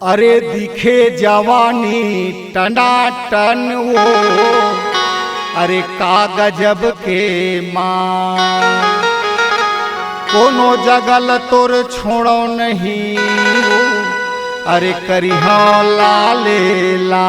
अरे दिखे जवानी टनाटन वो, अरे का गजब के माँ कोनो जगल तोर छोड़ो नहीं वो, अरे करिहा लाले ला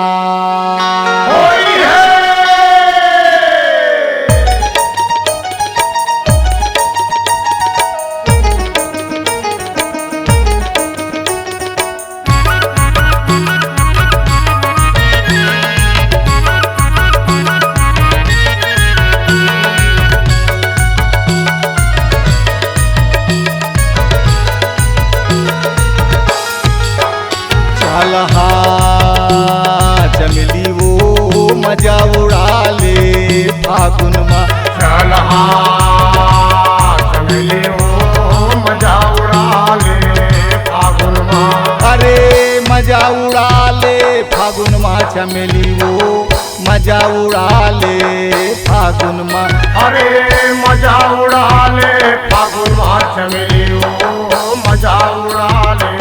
चलहा चमेली वो मजा उड़ा ले फागुन माँ। चलहा चमेली वो मजा उड़ा ले फागुन माँ। अरे मजा उड़ा ले फागुन माँ चमेली वो मजा उड़ा ले फागुन माँ। अरे मजा उड़ा ले फागुन माँ चमेली वो मजा उड़ा ले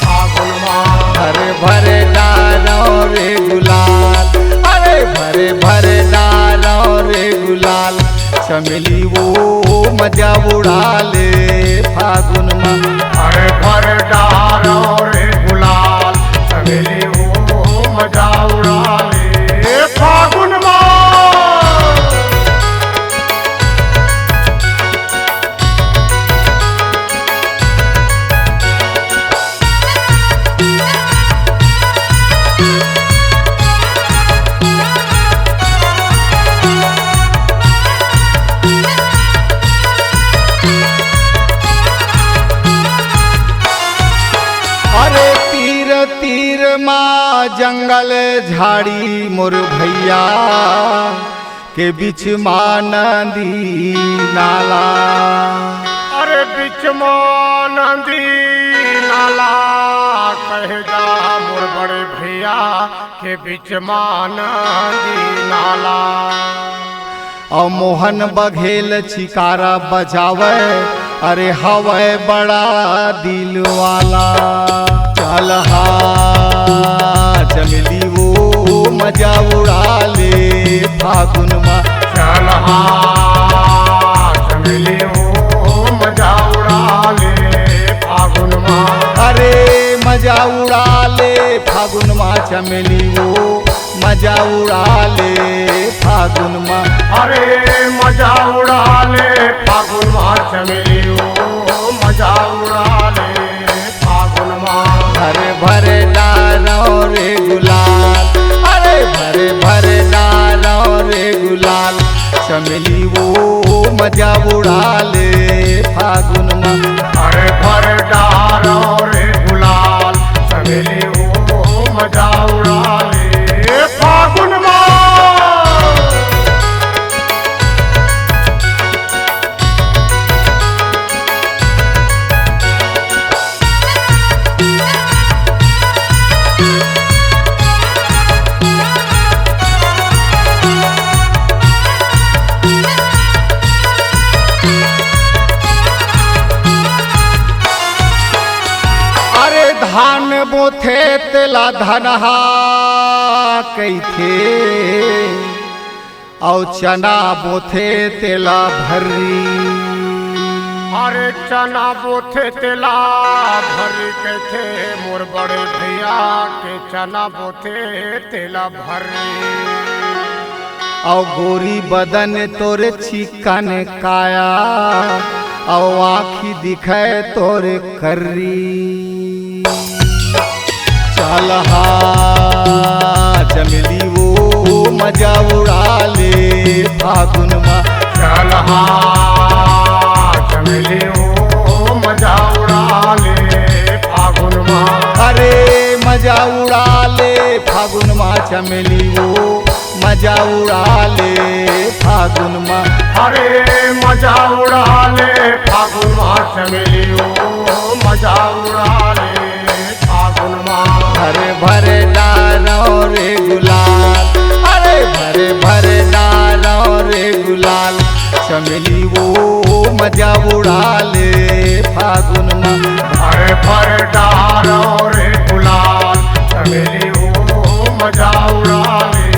फागुन माँ। अरे भरे डालो रे गुलाल, अरे भरे भरे डालो रे गुलाल चमेली वो मजा उड़ा ले फागुन माँ। अरे भर डालो रे गुलाल चमेली वो मजा उड़ा ले फागुन माँ। अरे तीर तीर माँ जंगल झाड़ी मोर भैया के बीच माँ नदी नाला। अरे बिच नदी नाला कह जा मोर बड़े भैया के बिच नदी नाला। और मोहन बघेल चिकारा बजावे, अरे हवे बड़ा दिल वाला। चलहा चमेली वो मजा उड़ा ले फागुन माँ। चलहा चमेली वो मजा उड़ा ले फागुन माँ। अरे मजा उड़ा ले फागुन माँ चमेली वो मजा उड़ा ले फागुन माँ। अरे मजा उड़ा ले फागुन माँ चमेली वो मजा उड़ा ले फागुन माँ। अरे भरे डालो रे गुलाल, अरे भरे भरे डालो रे गुलाल चमेली वो मजा उड़ा ले फागुन माँ। अरे भर डालो रे गुलाल चमेली वो मजा उड़ा ले फागुन माँ। धान बोथे तेला धनहा कैथे, और चना बोथे तेला भर्री। अरे चना बोथे तेला भरी के थे मोर बड़े भैया के चना बोथे तेला भरी। और गोरी बदन तोरे चिकन काया, और आँखी दिखे तोरे कर्री। चलहा चमेली वो मजा उड़ा ले फागुन माँ। चलहा चमेली वो मजा उड़ा ले फागुन माँ। अरे मजा उड़ा ले फागुन माँ चमेली वो मजा उड़ा ले फागुन माँ। अरे मजा उड़ा ले फागुन माँ चमेली वो मजा उड़ा ले फागुन माँ। अरे भरे डालो रे गुलाल, अरे भरे भरे डालो रे गुलाल चमेली वो मजा उड़ा ले फागुन माँ। अरे भर डालो रे गुलाल मजा उड़ा ले।